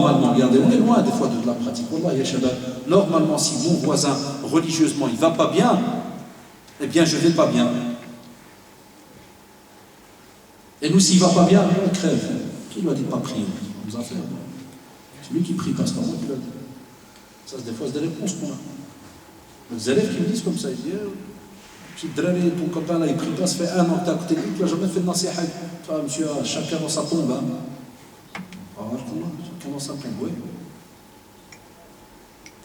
normalement, regardez, on est loin des fois de la pratique. Wallah, ya shabab, normalement, si mon voisin, religieusement, il ne va pas bien, eh bien, je ne vais pas bien. Et nous, s'il ne va pas bien, on crève. Qui lui a dit de ne pas prier? On nous a fait. C'est lui qui prie, parce qu'on qui l'a dit. Ça, des fois, c'est des réponses qu'on a. Les élèves qui me disent comme ça, ils disent petit drari, ton copain là, il prie pas, ça fait 1 an que tu as à côté de lui, tu n'as jamais fait de nasiha. Toi, monsieur, chacun dans sa tombe. Chacun dans sa tombe, oui.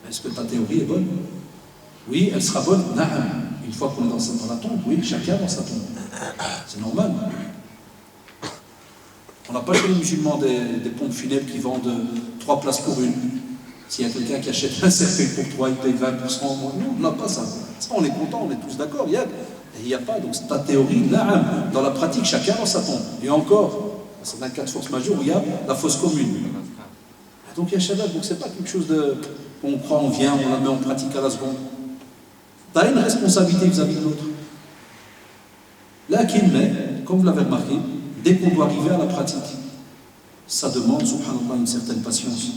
Est-ce que ta théorie est bonne? Oui, elle sera bonne. Une fois qu'on est dans la tombe, oui, chacun dans sa tombe. C'est normal. On n'a pas chez les musulmans des pompes funèbres qui vendent 3 places pour une. S'il y a quelqu'un qui achète un cercueil pour 3, il paye 20%. Non, on n'a pas ça. Ça, on est content, on est tous d'accord. Il n'y a pas. Donc, ta théorie, là, dans la pratique, chacun dans sa tombe. Et encore, c'est un cas de force majeure où il y a la fosse commune. Donc, il y a Shabbat. Donc, c'est pas quelque chose de. On croit, on vient, on la met en pratique à la seconde. Tu as une responsabilité vis-à-vis de l'autre. Là, mais, comme vous l'avez remarqué, dès qu'on doit arriver à la pratique, ça demande, subhanallah, une certaine patience.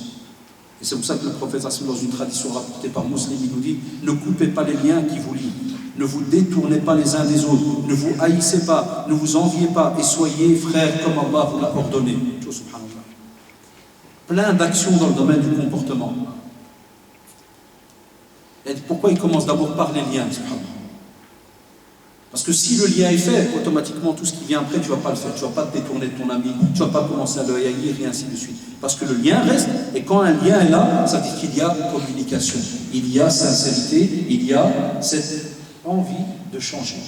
Et c'est pour ça que le prophète, dans une tradition rapportée par Muslim, il nous dit « Ne coupez pas les liens qui vous lient, ne vous détournez pas les uns des autres, ne vous haïssez pas, ne vous enviez pas, et soyez frères comme Allah vous l'a ordonné. » Plein d'actions dans le domaine du comportement. Et pourquoi il commence d'abord par les liens, subhanallah? Parce que si le lien est fait, automatiquement, tout ce qui vient après, tu ne vas pas le faire. Tu ne vas pas te détourner de ton ami, tu ne vas pas commencer à le haïr, et ainsi de suite. Parce que le lien reste, et quand un lien est là, ça dit qu'il y a communication, il y a sincérité, il y a cette envie de changer.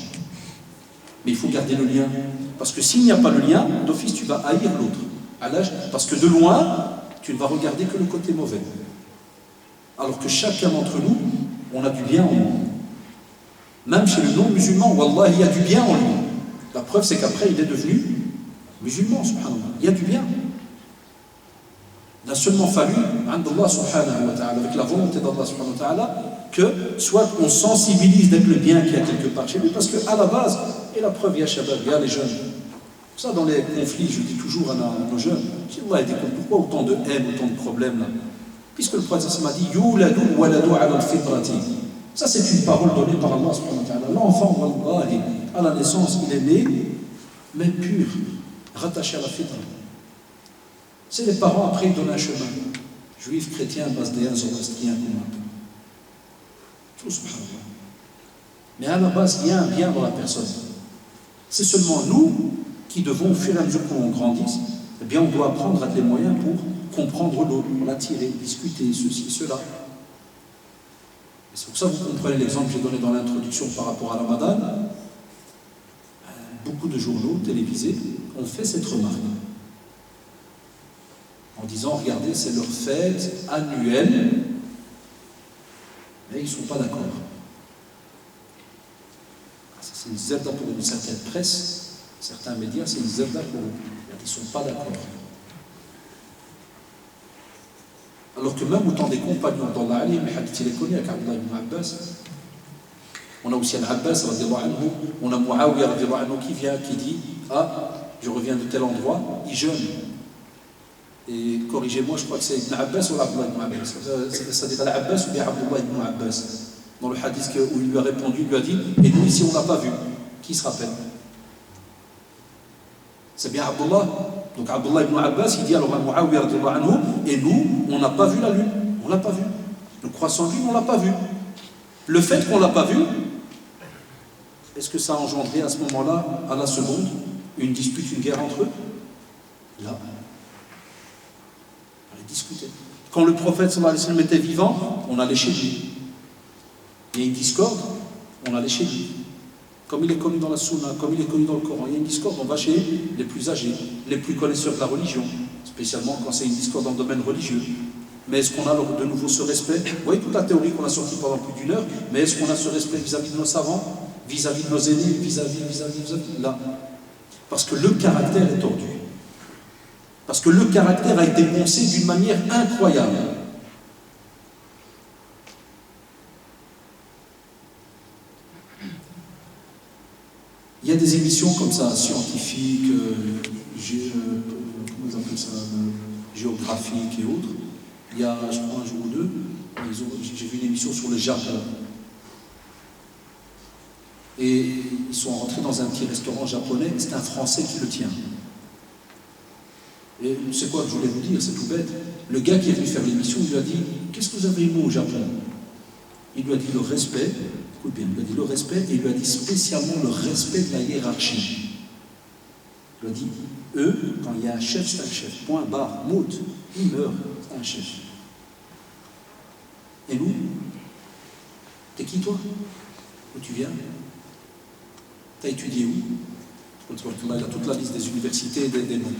Mais il faut garder le lien. Parce que s'il n'y a pas le lien, d'office, tu vas haïr l'autre. Parce que de loin, tu ne vas regarder que le côté mauvais. Alors que chacun d'entre nous, on a du bien en nous. Même chez le non-musulman, wallah, il y a du bien en lui. La preuve, c'est qu'après, il est devenu musulman, subhanallah. Il y a du bien. Il a seulement fallu, Allah subhanahu wa ta'ala, avec la volonté d'Allah subhanahu wa ta'ala, que soit on sensibilise d'être le bien qu'il y a quelque part chez lui, parce qu'à la base, et la preuve, il y a Shabbat, il y a les jeunes. Pour ça, dans les conflits, je dis toujours à nos jeunes, pourquoi autant de haine, autant de problèmes là? Puisque le prophète m'a dit, Yuladu waladu ala al-fitrati. Ça, c'est une parole donnée par Allah subhanahu wa ta'ala. L'enfant, wallahi, à la naissance, il est né, mais pur, rattaché à la fitra. C'est les parents, après, ils donnent un chemin. Juifs, chrétiens, basdéens, zoroastriens, tout subhanallah. Mais à la base, il y a un bien dans la personne. C'est seulement nous qui devons, au fur et à mesure qu'on grandisse, eh bien, on doit apprendre à des moyens pour comprendre l'autre, pour l'attirer, discuter, ceci, cela. Et c'est pour ça que vous comprenez l'exemple que j'ai donné dans l'introduction par rapport à Ramadan. Beaucoup de journaux télévisés ont fait cette remarque en disant, regardez, c'est leur fête annuelle, mais ils ne sont pas d'accord. C'est une zerda pour une certaine presse, certains médias, c'est une zerda pour eux. Ils ne sont pas d'accord. Alors que même autant des compagnons d'Allah Ali, mais hadith il est connu avec Abdullah ibn Abbas. On a aussi Al-Abbas, on a Muawiyah qui vient, qui dit, je reviens de tel endroit, il jeûne. Et corrigez-moi, je crois que c'est Ibn Abbas ou Abdullah ibn Abbas. Ça dit Al-Abbas ou bien Abdullah ibn Abbas. Dans le hadith où il lui a répondu, il lui a dit, et nous ici on n'a pas vu. Qui se rappelle? C'est bien Abdullah. Donc Abdullah ibn Abbas, il dit alors à Muawiyah et nous, on n'a pas vu la lune. On ne l'a pas vu. Le croissant de lune, on ne l'a pas vu. Le fait qu'on ne l'a pas vu, est-ce que ça a engendré à ce moment-là, à la seconde, une dispute, une guerre entre eux? Là. On allait discuter. Quand le prophète sallallahu alayhi wa sallam était vivant, on allait chez lui. Il y a une discorde, on allait chez lui. Comme il est connu dans la Sunna, comme il est connu dans le Coran, il y a une discorde, on va chez les plus âgés, les plus connaisseurs de la religion, spécialement quand c'est une discorde dans le domaine religieux. Mais est-ce qu'on a de nouveau ce respect? Vous voyez toute la théorie qu'on a sortie pendant plus d'1 heure, mais est-ce qu'on a ce respect vis-à-vis de nos savants, vis-à-vis de nos aînés, vis-à-vis là? Parce que le caractère est tordu. Parce que le caractère a été poncé d'une manière incroyable. Il y a des émissions comme ça, scientifiques, comment ils appellent ça, géographiques et autres. Il y a, je crois, un jour ou deux, j'ai vu une émission sur le Japon. Et ils sont rentrés dans un petit restaurant japonais, c'est un Français qui le tient. Et c'est quoi que je voulais vous dire, c'est tout bête. Le gars qui est venu faire l'émission, il lui a dit « Qu'est-ce que vous avez aimé au Japon ?» Il lui a dit le respect, écoute bien, il lui a dit le respect, et il lui a dit spécialement le respect de la hiérarchie. Il lui a dit, eux, quand il y a un chef, c'est un chef. Point barre, mout, il meurt, c'est un chef. Et nous, t'es qui toi? Où tu viens? T'as étudié où? Il a toute la liste des universités et des noms.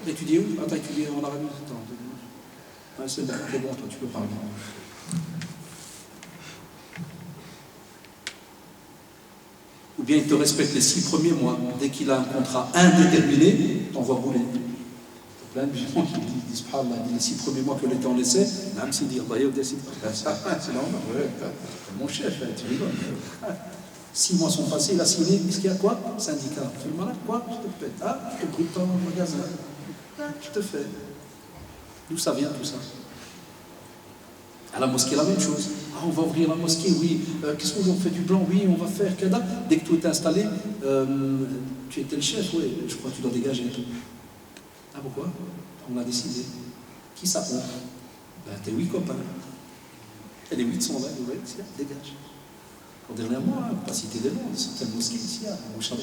T'as étudié où? Ah, t'as étudié en Arabie? Ah, c'est bon, toi, tu peux parler. Ou bien il te respecte les 6 premiers mois. Dès qu'il a un contrat indéterminé, t'envoie rouler. Il y a plein de gens qui disent les 6 premiers mois que l'État en laissait, même s'il dit c'est normal, c'est mon chef, tu rigoles. 6 mois sont passés, il a signé, qu'est-ce qu'il y a quoi? Syndicat. Tu es malade, quoi? Je te pète. Ah, je te brûle ton magasin. Ah, je te fais. D'où ça vient tout ça? À la mosquée, la même chose. Ah, on va ouvrir la mosquée, oui. Qu'est-ce qu'on fait du blanc? Oui, on va faire. Dès que tout est installé, tu étais le chef, oui. Je crois que tu dois dégager. Ah, pourquoi? On l'a décidé. Qui ça compte? Ben, tes 8 copains. Et les 8 sont là, vous voyez, dégage. Dernièrement, pas citer des noms, certaines mosquées ici, au Chabat.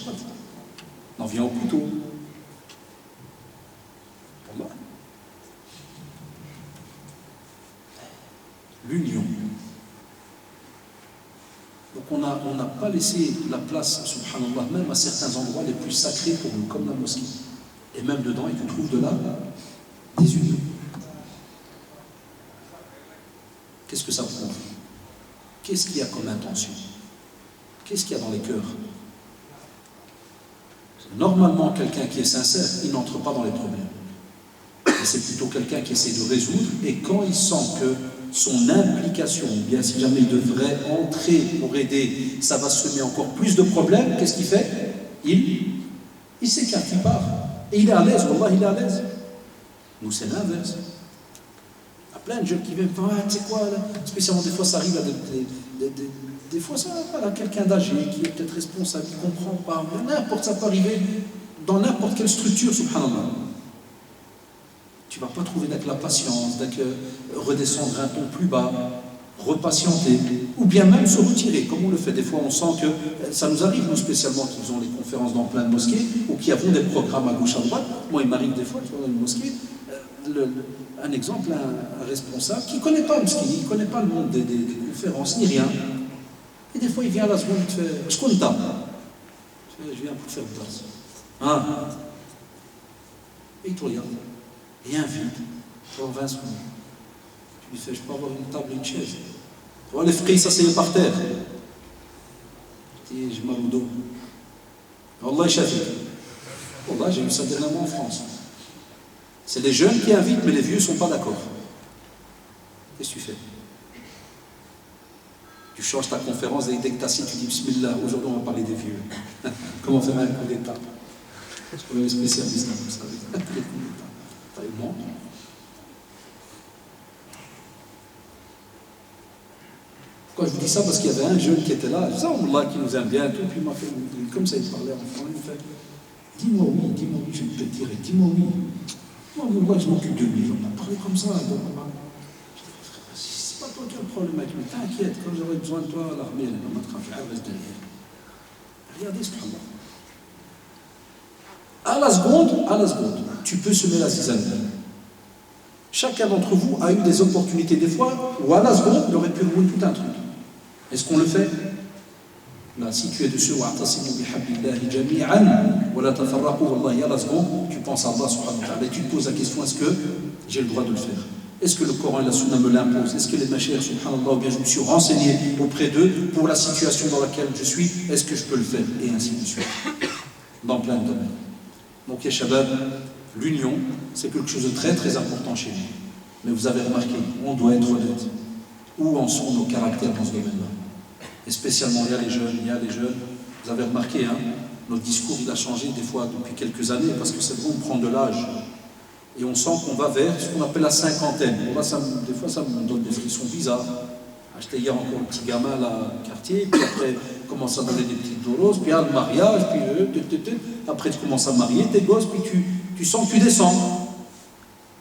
On en vient au couteau. Pour moi. L'union. Donc on n'a pas laissé la place, subhanallah, même à certains endroits les plus sacrés pour nous, comme la mosquée. Et même dedans, et tu trouves de là des unions. Qu'est-ce que ça prouve? Qu'est-ce qu'il y a comme intention? Qu'est-ce qu'il y a dans les cœurs? Normalement, quelqu'un qui est sincère, il n'entre pas dans les problèmes. Et c'est plutôt quelqu'un qui essaie de résoudre, et quand il sent que son implication, ou bien si jamais il devrait entrer pour aider, ça va semer encore plus de problèmes, qu'est-ce qu'il fait? Il s'écarte, il part. Et il est à l'aise, wallah, il est à l'aise. Nous, c'est l'inverse. Il y a plein de jeunes qui viennent, tu sais quoi, là, spécialement des fois, ça arrive à des fois, ça va à quelqu'un d'âgé qui est peut-être responsable, qui ne comprend pas. N'importe, ça peut arriver dans n'importe quelle structure, subhanallah. Tu ne vas pas trouver avec la patience, redescendre un ton plus bas, repatienter, ou bien même se retirer, comme on le fait. Des fois, on sent que ça nous arrive, nous spécialement, qui faisons les conférences dans plein de mosquées, ou qui avons des programmes à gauche, à droite. Moi, il m'arrive des fois, tu vois, dans une mosquée, un exemple, un responsable qui ne connaît pas le mosquée, il ne connaît pas le monde des conférences, ni rien. Et des fois, il vient à la seconde, il te fait « Je compte pas. » Je viens pour te faire place. Hein? Et il te regarde. Et il invite. Pendant 20 secondes. Tu lui fais « Je peux avoir une table et une chaise. » Tu vois, les frères s'asseyaient par terre. Je dis « J'ai mal au dos. » Wallah, Shafi. Wallah, j'ai eu ça dernièrement en France. C'est les jeunes qui invitent, mais les vieux ne sont pas d'accord. Qu'est-ce que tu fais? Tu changes ta conférence et dès que tu as assis, tu dis Bismillah, aujourd'hui on va parler des vieux. Comment faire un coup d'État? Parce qu'on est les spécialistes, vous savez. Les coups d'État. T'as eu le monde. Pourquoi je vous dis ça? Parce qu'il y avait un jeune qui était là, Allah qui nous aime bien, tout, puis il m'a fait, comme ça il parlait en français, il me fait dis-moi oui, je vais te dire, dis-moi oui. Moi je m'occupe de lui, on va parler comme ça. C'est pas toi qui as le problème avec lui, t'inquiète, quand j'aurai besoin de toi à l'armée, on va te faire un derrière. Regardez ce problème. À la seconde, tu peux semer la zizanie. Chacun d'entre vous a eu des opportunités des fois où à la seconde, il aurait pu rouler tout un truc. Est-ce qu'on le fait? Là, si tu es de ceux à la seconde, tu penses à Allah subhanahu wa ta'ala et tu te poses la question, est-ce que j'ai le droit de le faire? Est-ce que le Coran et la Sunna me l'imposent? Est-ce que les machères, subhanallah, ou bien je me suis renseigné auprès d'eux pour la situation dans laquelle je suis? Est-ce que je peux le faire? Et ainsi de suite. Dans plein de domaines. Donc, ya Shabab, l'union, c'est quelque chose de très très important chez nous. Mais vous avez remarqué, on doit être honnête. Où en sont nos caractères dans ce domaine-là? Et spécialement, il y a les jeunes. Vous avez remarqué, hein, notre discours, il a changé des fois depuis quelques années, parce que c'est bon, on prend de l'âge. Et on sent qu'on va vers ce qu'on appelle la cinquantaine. Bon, là, des fois, ça me donne des frissons bizarres. J'étais hier encore un petit gamin là, au quartier, puis après, on commence à donner des petites doses, puis le mariage, puis après, tu commences à marier tes gosses, puis tu sens que tu descends.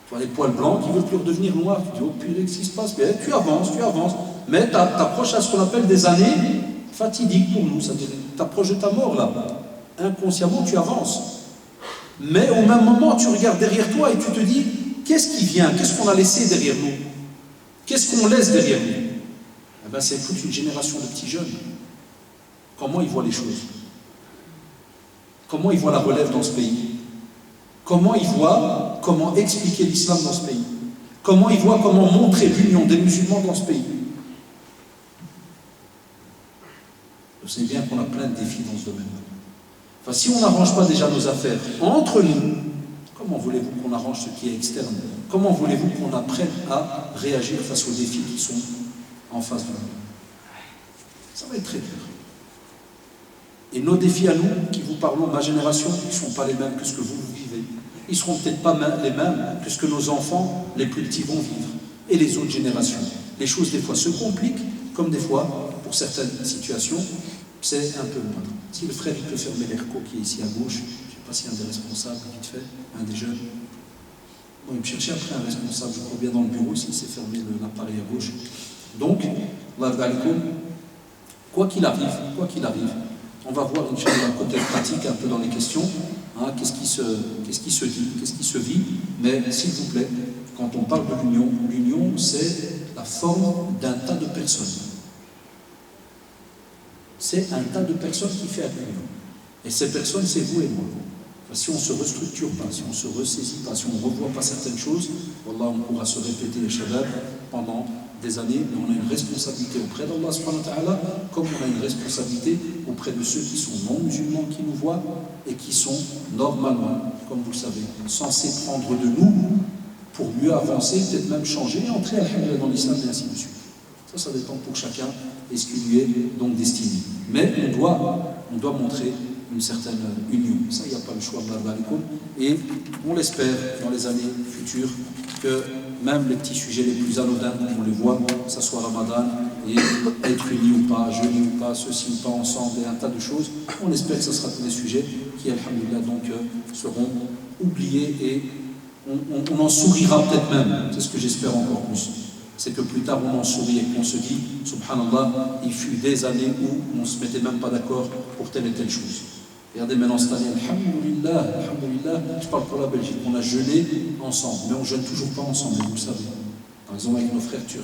Tu vois les poils blancs qui ne veulent plus redevenir noirs. Tu dis, oh purée, qu'est-ce qui se passe? Bien, tu avances. Mais tu approches à ce qu'on appelle des années fatidiques pour nous. C'est-à-dire, tu approches de ta mort là. Inconsciemment, tu avances. Mais au même moment, tu regardes derrière toi et tu te dis, qu'est-ce qui vient? Qu'est-ce qu'on a laissé derrière nous? Qu'est-ce qu'on laisse derrière nous? Eh bien, c'est toute une génération de petits jeunes. Comment ils voient les choses? Comment ils voient la relève dans ce pays? Comment ils voient comment expliquer l'islam dans ce pays? Comment ils voient comment montrer l'union des musulmans dans ce pays? Vous savez bien qu'on a plein de défis dans ce domaine. Enfin, si on n'arrange pas déjà nos affaires entre nous, comment voulez-vous qu'on arrange ce qui est externe? Comment voulez-vous qu'on apprenne à réagir face aux défis qui sont en face de nous? Ça va être très dur. Et nos défis à nous, qui vous parlons, ma génération, ils ne sont pas les mêmes que ce que vous vivez. Ils ne seront peut-être pas les mêmes que ce que nos enfants, les plus petits, vont vivre. Et les autres générations. Les choses, des fois, se compliquent, comme des fois, pour certaines situations, c'est un peu moindre. Si le frère il peut fermer l'ERCO qui est ici à gauche, je ne sais pas s'il y a un des responsables vite fait, un des jeunes. Bon, il me cherchait après un responsable, je crois bien dans le bureau, s'il s'est fermé l'appareil à gauche. Donc, quoi qu'il arrive, on va voir un côté pratique un peu dans les questions, hein, qu'est-ce qui se dit, qu'est-ce qui se vit, mais s'il vous plaît, quand on parle de l'union, c'est la forme d'un tas de personnes. C'est un tas de personnes qui fait l'union. Et ces personnes, c'est vous et moi. Enfin, si on ne se restructure pas, si on ne se ressaisit pas, si on ne revoit pas certaines choses, Wallah, on pourra se répéter les shabab pendant des années, mais on a une responsabilité auprès d'Allah subhanahu wa ta'ala, comme on a une responsabilité auprès de ceux qui sont non musulmans, qui nous voient, et qui sont normalement, comme vous le savez, censés prendre de nous pour mieux avancer, peut-être même changer, et entrer alhamdoulilah dans l'islam, et ainsi de suite. Ça dépend pour chacun et ce qui lui est donc destiné. Mais on doit montrer une certaine union. Ça, il n'y a pas le choix, et on l'espère dans les années futures que même les petits sujets les plus anodins, comme on les voit, que ce soit Ramadan, et être unis ou pas, jeûner ou pas, ceci ou pas ensemble, et un tas de choses, on espère que ce sera des sujets qui, alhamdoulilah, donc seront oubliés et on en sourira peut-être même. C'est ce que j'espère encore plus. C'est que plus tard on en sourit et qu'on se dit, subhanallah, il fut des années où on ne se mettait même pas d'accord pour telle et telle chose. Regardez maintenant cette année, alhamdoulilah, je parle pour la Belgique, on a jeûné ensemble, mais on ne jeûne toujours pas ensemble, vous le savez. Par exemple avec nos frères turcs,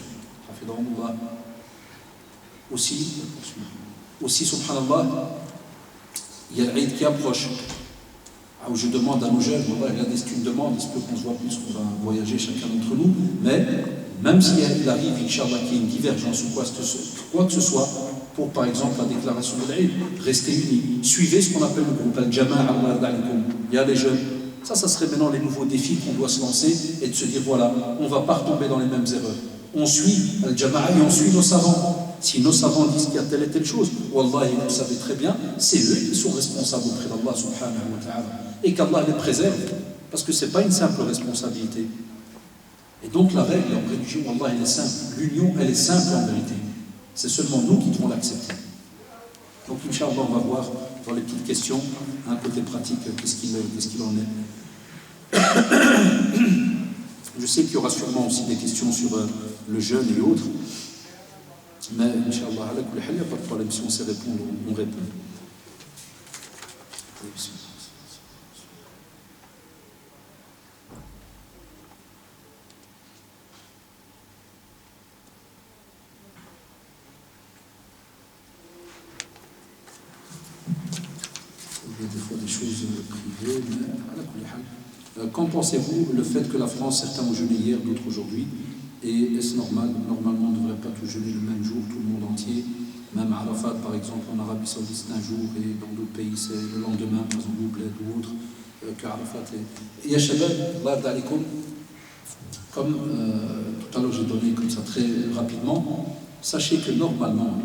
aussi, subhanallah, il y a l'Aïd qui approche. Où je demande à nos jeunes, regardez, c'est une demande, il se peut qu'on se voit plus, qu'on va voyager chacun d'entre nous, mais même s'il arrive, Inch'Allah, qu'il y ait une divergence ou quoi que ce soit, pour par exemple la déclaration de l'Aïd, restez unis. Suivez ce qu'on appelle le groupe Al-Jama'a al-Da'alikum. Il y a les jeunes. Ça serait maintenant les nouveaux défis qu'on doit se lancer et de se dire voilà, on ne va pas retomber dans les mêmes erreurs. On suit Al-Jama'a et on suit nos savants. Si nos savants disent qu'il y a telle et telle chose, Wallahi, vous le savez très bien, c'est eux qui sont responsables auprès d'Allah subhanahu wa ta'ala. Et qu'Allah les préserve, parce que ce n'est pas une simple responsabilité. Et donc la règle en religion, Wallah, elle est simple. L'union, elle est simple en vérité. C'est seulement nous qui devons l'accepter. Donc, Inch'Allah, on va voir dans les petites questions, un côté pratique, qu'est-ce qu'il en est. Je sais qu'il y aura sûrement aussi des questions sur le jeûne et autres. Mais, Inch'Allah, il n'y a pas de problème. Si on sait répondre, on répond. Des fois des choses privées, mais qu'en pensez-vous le fait que la France, certains ont jeûné hier, d'autres aujourd'hui, et est-ce normal? Normalement, on ne devrait pas tous jeûner le même jour, tout le monde entier. Même Arafat, par exemple, en Arabie Saoudite, c'est un jour, et dans d'autres pays, c'est le lendemain, par exemple, ou Bled ou autre, qu'Arafat est. Et Yashabab, Allah d'alikum, comme tout à l'heure j'ai donné comme ça très rapidement, sachez que normalement,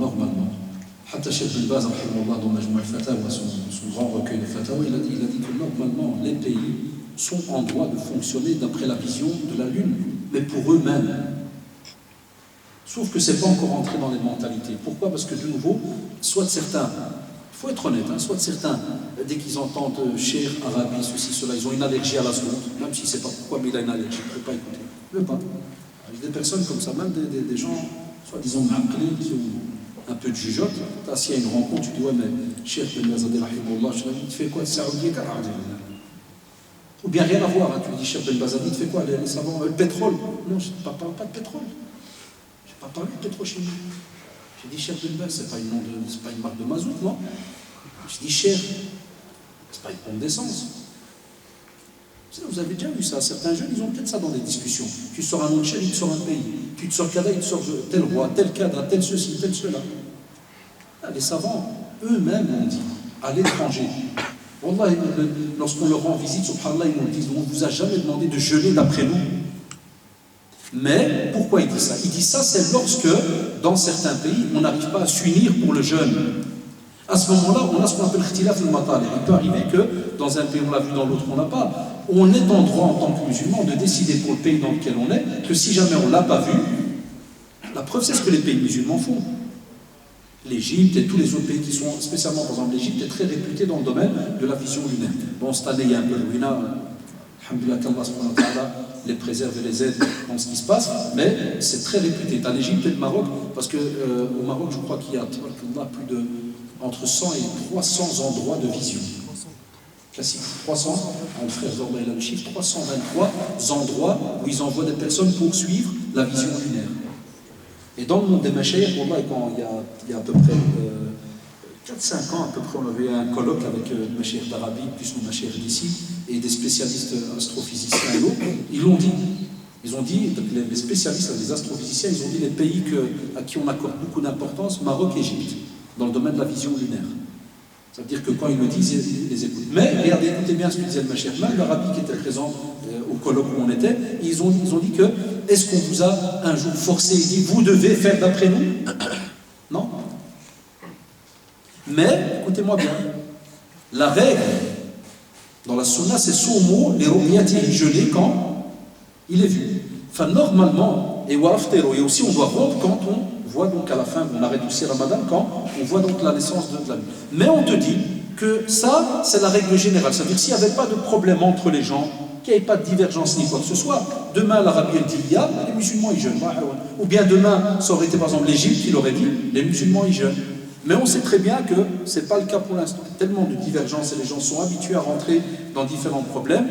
Hatta Cheikh bin Baz, dans Majmou al-Fatawa, son grand recueil de Fatawa, il a dit que normalement, les pays sont en droit de fonctionner d'après la vision de la Lune, mais pour eux-mêmes. Sauf que ce n'est pas encore entré dans les mentalités. Pourquoi? Parce que de nouveau, soit certains, il faut être honnête, soit certains, dès qu'ils entendent Cher, Arabie, ceci, cela, ils ont une allergie à la seconde, même si c'est pas pourquoi, mais il a une allergie, il ne peut pas écouter. Il ne veut pas. Il y a des personnes comme ça, même des gens, soi-disant maqlés, qui ont un peu de jugeote. S'il y a une rencontre, tu dis, ouais, mais Cher Ben Bazadi, rahimahullah, tu fais quoi? Ou bien rien à voir, tu lui dis, Cher Ben Bazadi, tu fais quoi? Les savants, le pétrole? Non, je ne parle pas de pétrole. Je n'ai pas parlé de pétrochimie. J'ai dit Cher Ben Baz, c'est pas une marque de mazout, non? Je dis Cher, c'est pas une pompe d'essence. Vous avez déjà vu ça, certains jeunes, ils ont peut-être ça dans des discussions. Tu sors un nom de Cher, il te sort un pays. Tu te sors Kada, il te sort tel roi, tel cadre, tel ceci, tel cela. Les savants, eux-mêmes, ont dit, à l'étranger, Wallah, lorsqu'on leur rend visite, subhanallah, ils nous disent, on ne vous a jamais demandé de jeûner d'après nous. Mais pourquoi il dit ça? Il dit ça, c'est lorsque, dans certains pays, on n'arrive pas à s'unir pour le jeûne. À ce moment-là, on a ce qu'on appelle khtilaf al-matali. Il peut arriver que, dans un pays, on l'a vu, dans l'autre, on n'a pas. On est en droit, en tant que musulman, de décider pour le pays dans lequel on est, que si jamais on ne l'a pas vu, la preuve, c'est ce que les pays musulmans font. L'Égypte et tous les autres pays qui sont, spécialement, par exemple, l'Égypte est très réputée dans le domaine de la vision lunaire. Bon, cette année, il y a un peu de ruina. Alhamdulillah, qu'Allah subhanahu wa ta'ala les préserve et les aide dans ce qui se passe, mais c'est très réputé. Dans l'Égypte et le Maroc, parce qu'au Maroc, je crois qu'il y a plus de entre 100 et 300 endroits de vision. Classique, 300, mon frère Zorba il a le chiffre, 323 endroits où ils envoient des personnes pour suivre la vision lunaire. Et dans le monde des machaïrs, il y a à peu près 4-5 ans, à peu près, on avait un colloque avec les machaïrs d'Arabie, plus nos machaïrs d'ici, et des spécialistes astrophysiciens et l'autre. Ils l'ont dit. Ils ont dit, les spécialistes, les astrophysiciens, ils ont dit les pays à qui on accorde beaucoup d'importance, Maroc et Égypte, dans le domaine de la vision lunaire. Ça veut dire que quand ils le disent, ils les écoutent. Mais regardez, écoutez bien ce que disait le machaïr, même l'Arabie qui était présent au colloque où on était, ils ont dit que, est-ce qu'on vous a un jour forcé et dit, vous devez faire d'après nous? Non. Mais, écoutez-moi bien, la règle dans la sunna, c'est somo, les ru'yati, jeûner quand il est vu. Enfin, normalement, et aussi on doit rompre quand on voit donc à la fin, on arrête aussi Ramadan, quand on voit donc la naissance de la lune. Mais on te dit que ça, c'est la règle générale. C'est-à-dire s'il n'y avait pas de problème entre les gens, qu'il n'y ait pas de divergence ni quoi que ce soit, demain l'Arabie elle dit il y a, les musulmans ils jeûnent. Ou bien demain, ça aurait été par exemple l'Égypte qui l'aurait dit, les musulmans ils jeûnent. Mais on sait très bien que ce n'est pas le cas pour l'instant. Tellement de divergences et les gens sont habitués à rentrer dans différents problèmes.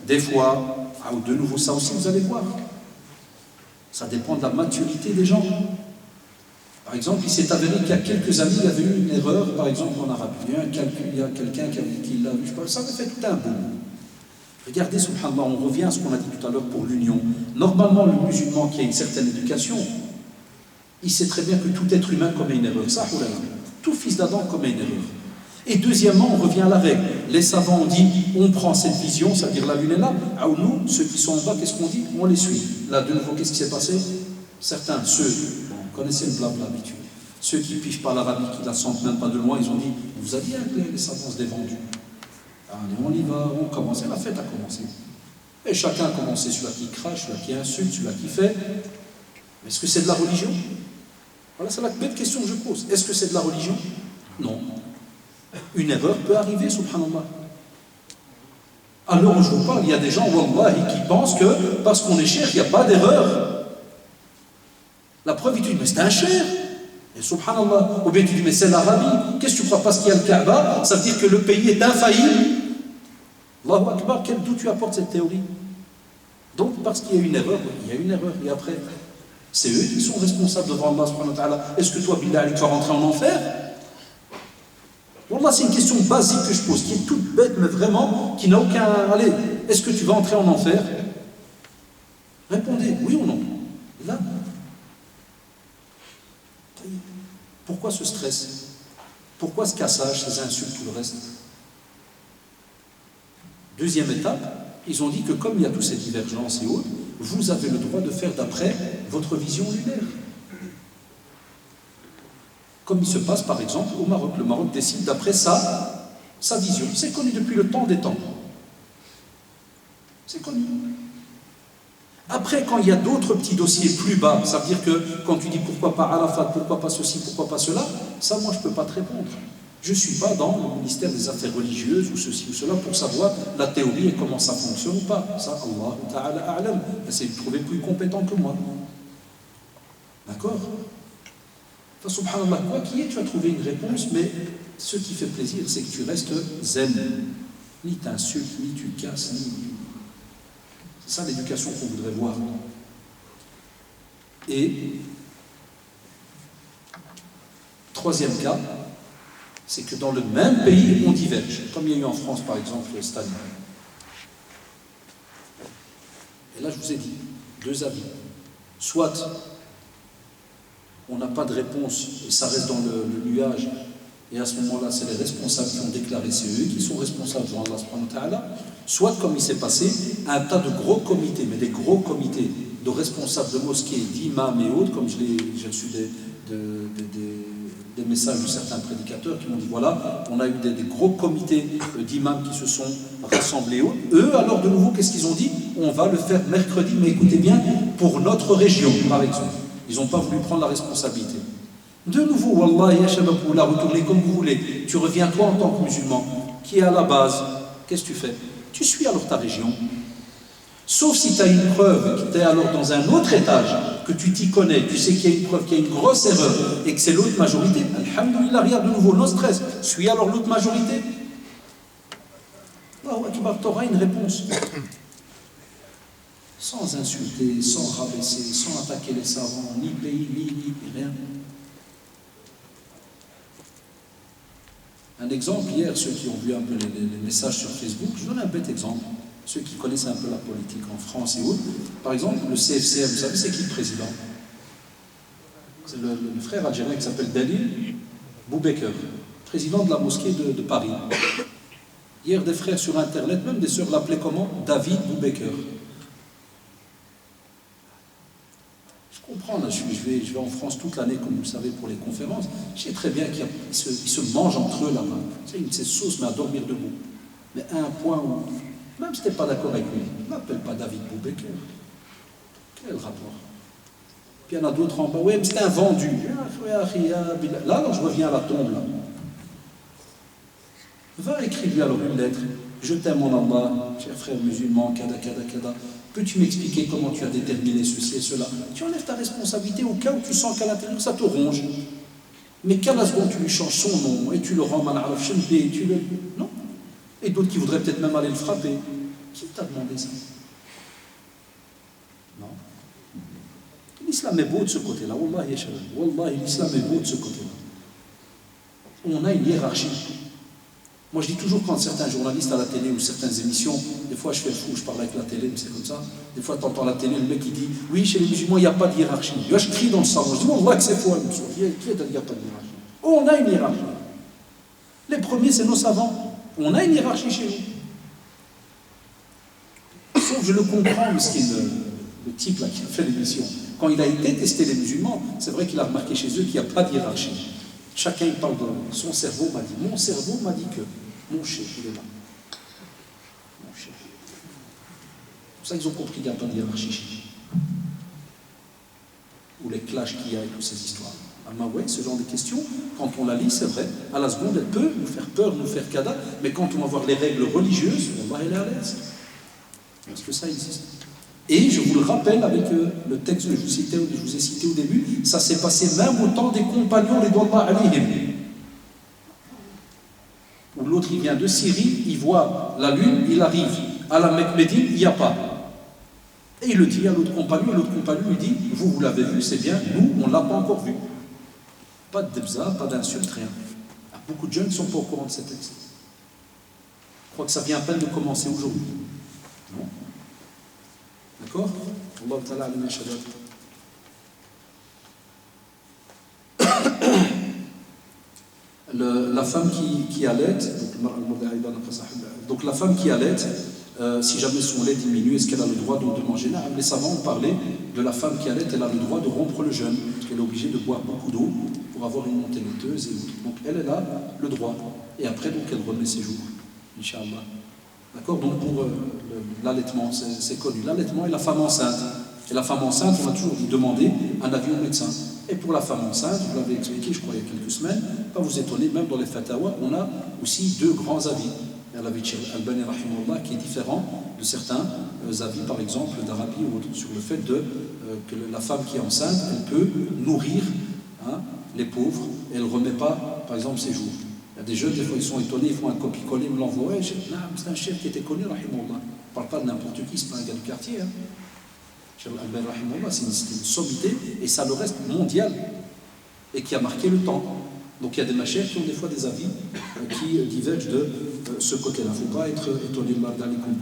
Des fois, ou de nouveau ça aussi, vous allez voir. Ça dépend de la maturité des gens. Par exemple, il s'est avéré qu'il y a quelques années, il y avait eu une erreur, par exemple en arabe. Il y a quelqu'un qui l'a vu, ça avait fait tout un boom. Regardez, subhanallah, on revient à ce qu'on a dit tout à l'heure pour l'union. Normalement, le musulman qui a une certaine éducation, il sait très bien que tout être humain commet une erreur. Ça, tout fils d'Adam commet une erreur. Et deuxièmement, on revient à la règle. Les savants ont dit, on prend cette vision, c'est-à-dire la lune est là. Alors nous, ceux qui sont en bas, qu'est-ce qu'on dit? On les suit. Là, de nouveau, qu'est-ce qui s'est passé? Certains, ceux, vous connaissez le blabla habituel, ceux qui ne pigent pas l'Arabie, qui ne la sentent même pas de loin, ils ont dit, on vous a dit que les savants se dévendus. Allez, on y va, on commence. Et la fête a commencé. Et chacun a commencé, celui-là qui crache, celui-là qui insulte, celui-là qui fait. Mais est-ce que c'est de la religion? Voilà, c'est la bête question que je pose. Est-ce que c'est de la religion? Non. Une erreur peut arriver, subhanallah. À l'heure où je vous parle, il y a des gens, wallahi, qui pensent que parce qu'on est cher, il n'y a pas d'erreur. La preuve, ils disent, mais c'est un cher. Et subhanallah. Ou bien tu dis, mais c'est l'Arabie. Qu'est-ce que tu crois? Parce qu'il y a le Kaaba, ça veut dire que le pays est infaillible. Allahu Akbar, d'où tu apportes cette théorie? Donc, parce qu'il y a une erreur, il y a une erreur. Et après, c'est eux qui sont responsables devant Allah subhanahu wa ta'ala. Est-ce que toi, Billah, tu vas rentrer en enfer? Wallah, c'est une question basique que je pose, qui est toute bête, mais vraiment, qui n'a aucun... Allez, est-ce que tu vas entrer en enfer? Répondez, oui ou non? Là. Pourquoi ce stress? Pourquoi ce cassage, ces insultes, tout le reste? Deuxième étape, ils ont dit que comme il y a toutes ces divergences et autres, vous avez le droit de faire d'après votre vision lunaire. Comme il se passe par exemple au Maroc. Le Maroc décide d'après sa vision. C'est connu depuis le temps des temps. C'est connu. Après, quand il y a d'autres petits dossiers plus bas, ça veut dire que quand tu dis pourquoi pas Arafat, pourquoi pas ceci, pourquoi pas cela, ça, moi, je ne peux pas te répondre. Je ne suis pas dans le ministère des Affaires religieuses ou ceci ou cela pour savoir la théorie et comment ça fonctionne ou pas. Ça, Allah Ta'ala A'lam. Essayez de trouver plus compétent que moi. D'accord? Enfin, subhanallah, quoi qu'il y ait, tu as trouvé une réponse, mais ce qui fait plaisir, c'est que tu restes zen. Ni t'insultes, ni tu casses, ni... C'est ça l'éducation qu'on voudrait voir. Et troisième cas, c'est que dans le même pays, on diverge. Comme il y a eu en France, par exemple, Staline. Et là, je vous ai dit, deux avis. Soit on n'a pas de réponse et ça reste dans le nuage, et à ce moment-là, c'est les responsables qui ont déclaré, c'est eux qui sont responsables devant Allah subhanahu wa ta'ala. Soit, comme il s'est passé, un tas de gros comités, mais des gros comités de responsables de mosquées, d'imams et autres, comme j'ai reçu des messages de certains prédicateurs qui m'ont dit, voilà, on a eu des gros comités d'imams qui se sont rassemblés. Eux, alors de nouveau, qu'est-ce qu'ils ont dit? On va le faire mercredi, mais écoutez bien, pour notre région, par exemple. Ils n'ont pas voulu prendre la responsabilité. De nouveau, Wallah, ya shabab, vous la retournez comme vous voulez. Tu reviens toi en tant que musulman, qui est à la base. Qu'est-ce que tu fais? Tu suis alors ta région. Sauf si tu as une preuve, que tu es alors dans un autre étage, que tu t'y connais, tu sais qu'il y a une preuve, qu'il y a une grosse erreur, et que c'est l'autre majorité. Alhamdulillah, regarde de nouveau, no stress. Suis alors l'autre majorité. Allahu Akbar, tu auras une réponse. Sans insulter, sans rabaisser, sans attaquer les savants, ni pays, ni rien. Un exemple, hier, ceux qui ont vu un peu les messages sur Facebook, je donne un bête exemple. Ceux qui connaissent un peu la politique en France et autres. Par exemple, le CFCM, vous savez, c'est qui le président? C'est le frère algérien qui s'appelle Dalil Boubaker, président de la mosquée de Paris. Hier, des frères sur Internet, même des sœurs l'appelaient comment? David Boubaker. Je comprends, là, je vais en France toute l'année, comme vous le savez, pour les conférences. Je sais très bien qu'ils se mangent entre eux là-bas. C'est sauce, mais à dormir debout. Mais à un point où, même si tu n'es pas d'accord avec lui, ne l'appelle pas David Boubaker. Quel rapport? Puis il y en a d'autres en bas. Oui, mais c'est un vendu. Là, alors, je reviens à la tombe, là. Va écrire-lui alors une lettre. Je t'aime en Allah, cher frère musulman, kada. Peux-tu m'expliquer comment tu as déterminé ceci et cela? Tu enlèves ta responsabilité au cas où tu sens qu'à l'intérieur ça te ronge. Mais qu'à la seconde tu lui changes son nom et tu le rends mal'araf shembi, tu le... Non. Et d'autres qui voudraient peut-être même aller le frapper. Qui t'a demandé ça? Non. L'islam est beau de ce côté-là. Wallahi, Wallahi, l'islam est beau de ce côté-là. On a une hiérarchie. Moi, je dis toujours quand certains journalistes à la télé ou certaines émissions, des fois je fais le fou, je parle avec la télé, mais c'est comme ça. Des fois, tu entends la télé, le mec il dit oui, chez les musulmans, il n'y a pas de hiérarchie. Moi, je crie dans le salon, je dis on voit que c'est faux, qui est qu'il n'y a pas de hiérarchie? Oh, on a une hiérarchie. Les premiers, c'est nos savants. On a une hiérarchie chez nous. Sauf, je le comprends, le type là qui a fait l'émission. Quand il a été testé les musulmans, c'est vrai qu'il a remarqué chez eux qu'il n'y a pas de hiérarchie. Chacun il parle de son cerveau m'a dit. Mon cerveau m'a dit que mon chef, il est là. Mon chef. C'est pour ça qu'ils ont compris qu'il n'y a pas de hiérarchie. Ou les clashs qu'il y a et toutes ces histoires. Ah ouais, ce genre de questions, quand on la lit, c'est vrai, à la seconde, elle peut nous faire peur, nous faire cada, mais quand on va voir les règles religieuses, on va aller à l'aise. Parce que ça existe. Et je vous le rappelle avec le texte que je vous ai cité au début, ça s'est passé même au temps des compagnons ridwallah alayhim. Où l'autre il vient de Syrie, il voit la lune, il arrive à la Mecque Médine, il n'y a pas. Et il le dit à l'autre compagnon, et l'autre compagnon lui dit, vous l'avez vu, c'est bien, nous, on ne l'a pas encore vu. Pas de debza, pas d'insulte, rien. Beaucoup de jeunes ne sont pas au courant de ces textes. Je crois que ça vient à peine de commencer aujourd'hui. Non? D'accord? Allah ta'ala alim al-shabab. La femme qui allaite, donc la femme qui allaite, si jamais son lait diminue, est-ce qu'elle a le droit de manger? Les savants ont parlé de la femme qui allaite, elle a le droit de rompre le jeûne, parce qu'elle est obligée de boire beaucoup d'eau pour avoir une montée laiteuse. Donc elle a le droit. Et après, donc, elle remet ses jours, Inch'Allah. D'accord? Donc pour l'allaitement, c'est connu. L'allaitement et la femme enceinte. Et la femme enceinte, on a toujours dit demander un avis au médecin. Et pour la femme enceinte, je vous l'avais expliqué, je crois, il y a quelques semaines, pas vous étonner, même dans les fatawa, on a aussi deux grands avis. Il y a l'avis de Cheikh Al-Albani rahimahullah qui est différent de certains avis, par exemple d'Arabie ou autres, sur le fait que la femme qui est enceinte, elle peut nourrir les pauvres et elle ne remet pas, par exemple, ses jours. Il y a des jeunes, des fois, ils sont étonnés, ils font un copier-coller, ils me l'envoient. Ouais, c'est un chef qui était connu, rahimahullah. On ne parle pas de n'importe qui, c'est pas un gars du quartier. Cheikh Al-Albani rahimahullah, c'est une sommité et ça le reste mondial et qui a marqué le temps. Donc il y a des machères qui ont des fois des avis qui divergent de ce côté-là. Il ne faut pas être étonné de Mardalikum.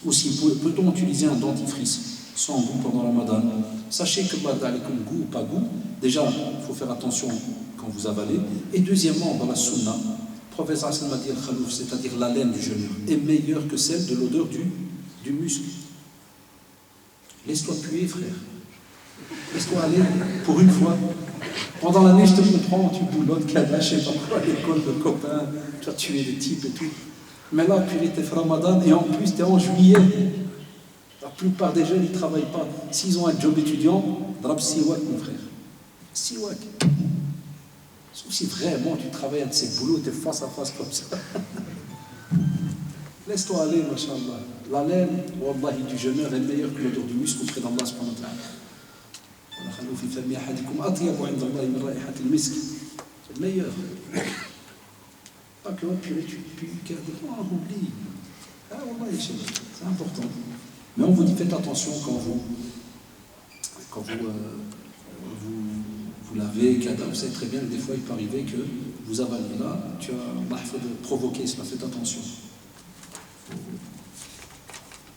Aussi, peut-on utiliser un dentifrice sans goût pendant le Ramadan? Sachez que Mardalikum, goût ou pas goût, déjà, il faut faire attention quand vous avalez. Et deuxièmement, dans la sunna, le prophète Hassan m'a dit al-khalouf, c'est-à-dire la laine du jeûneur, est meilleure que celle de l'odeur du muscle. Laisse-toi puer, frère. Laisse-toi aller pour une fois. Pendant l'année, je te comprends, tu boulottes, Kada, je sais pas quoi, l'école de copains, tu as tué des types et tout. Mais là, purée, t'es Ramadan et en plus, t'es en juillet. La plupart des jeunes, ils ne travaillent pas. S'ils ont un job étudiant, drap siwak, mon frère. Siwak. Sauf si vraiment tu travailles un de ces boulots, t'es face à face comme ça. Laisse-toi aller, machallah. La laine, wallahi, du jeûneur est meilleure que l'odeur du muscle auprès d'Allah subhanahu wa ta'ala. C'est le meilleur. Pas que purée, tu pues, oublie. Ah, wallahi, c'est important. Mais on vous dit, faites attention quand vous lavez, vous savez très bien que des fois il peut arriver que vous avalez là, tu as fait de provoquer cela, faites attention.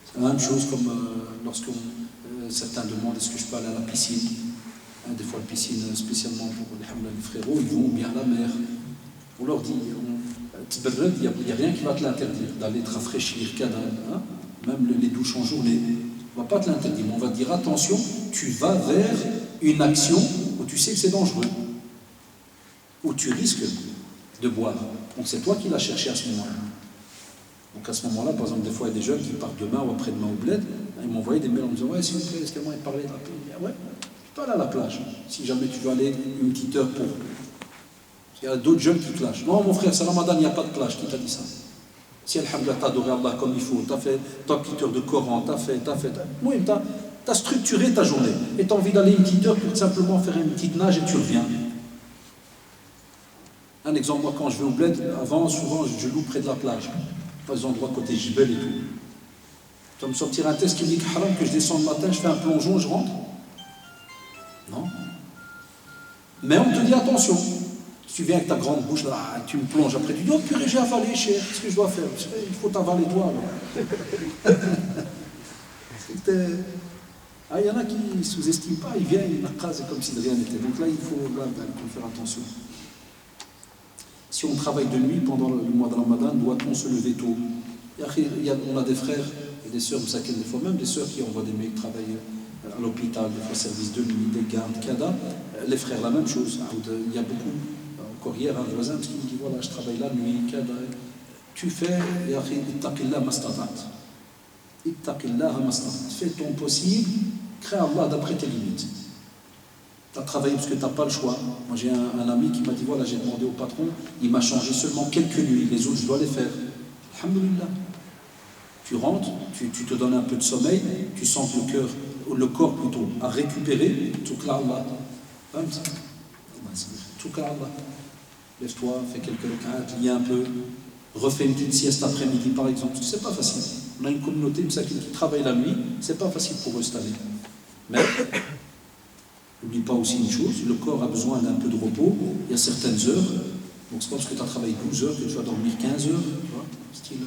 C'est la même chose comme lorsque certains demandent est-ce que je peux aller à la piscine. Des fois la piscine spécialement pour les frérots, ils vont bien à la mer. On leur dit, il n'y a rien qui va te l'interdire d'aller te rafraîchir, même les douches en journée. On ne va pas te l'interdire, mais on va te dire attention, tu vas vers une action où tu sais que c'est dangereux, où tu risques de boire. Donc c'est toi qui l'as cherché à ce moment-là. Donc à ce moment-là, par exemple, des fois il y a des jeunes qui partent demain ou après-demain au bled, ils m'envoyaient des mails en me disant ouais, s'il vous plaît, est-ce qu'il y a moyen de parler de la plage? Ouais, tu peux aller à la plage, si jamais tu veux aller une petite heure pour. Il y a d'autres jeunes qui te lâchent. Non, mon frère, c'est Ramadan, il n'y a pas de plage. Qui t'a dit ça? Si, alhamdoulilah, t'as adoré Allah comme il faut, t'as fait ta petite heure de Coran, oui, t'as structuré ta journée. Et t'as envie d'aller une petite heure pour simplement faire une petite nage et tu reviens. Un exemple, moi, quand je vais au bled, avant, souvent, je loue près de la plage. Pas des endroits côté Jibel et tout. Tu vas me sortir un test qui dit haram que je descends le matin, je fais un plongeon, je rentre? Non. Mais on te dit attention. Si tu viens avec ta grande bouche, là, tu me plonges, après tu dis, oh purée, j'ai avalé, cher, qu'est-ce que je dois faire? Il faut t'avaler toi, là. Il y en a qui ne sous-estiment pas, ils viennent, ils n'accasent comme si de rien n'était. Donc là, il faut faire attention. Si on travaille de nuit pendant le mois de Ramadan, doit-on se lever tôt? On a des frères et des sœurs, vous savez, des fois même des sœurs qui envoient des mecs travailler à l'hôpital, des fois service de nuit, des gardes, Kada. Les frères, la même chose. Il y a beaucoup. Encore hier, un voisin qui me dit voilà, je travaille la nuit, Kada. Tu fais, ittaqillah mastatat. Ittaqillah mastatat. Fais ton possible, crée Allah d'après tes limites. Tu as travaillé parce que tu n'as pas le choix. Moi, j'ai un ami qui m'a dit voilà, j'ai demandé au patron, il m'a changé seulement quelques nuits, les autres, je dois les faire. Alhamdulillah. Tu rentres, tu te donnes un peu de sommeil, tu sens que le corps plutôt, a récupéré, tout Allah. Tout Allah. Lève-toi, fais quelques requêtes, lis un peu, refais une petite sieste après-midi par exemple, parce que c'est pas facile. On a une communauté qui travaille la nuit, c'est pas facile pour eux cette année. Mais n'oublie pas aussi une chose, le corps a besoin d'un peu de repos, il y a certaines heures, donc c'est pas parce que tu as travaillé 12 heures que tu vas dormir 15 heures, tu vois, style.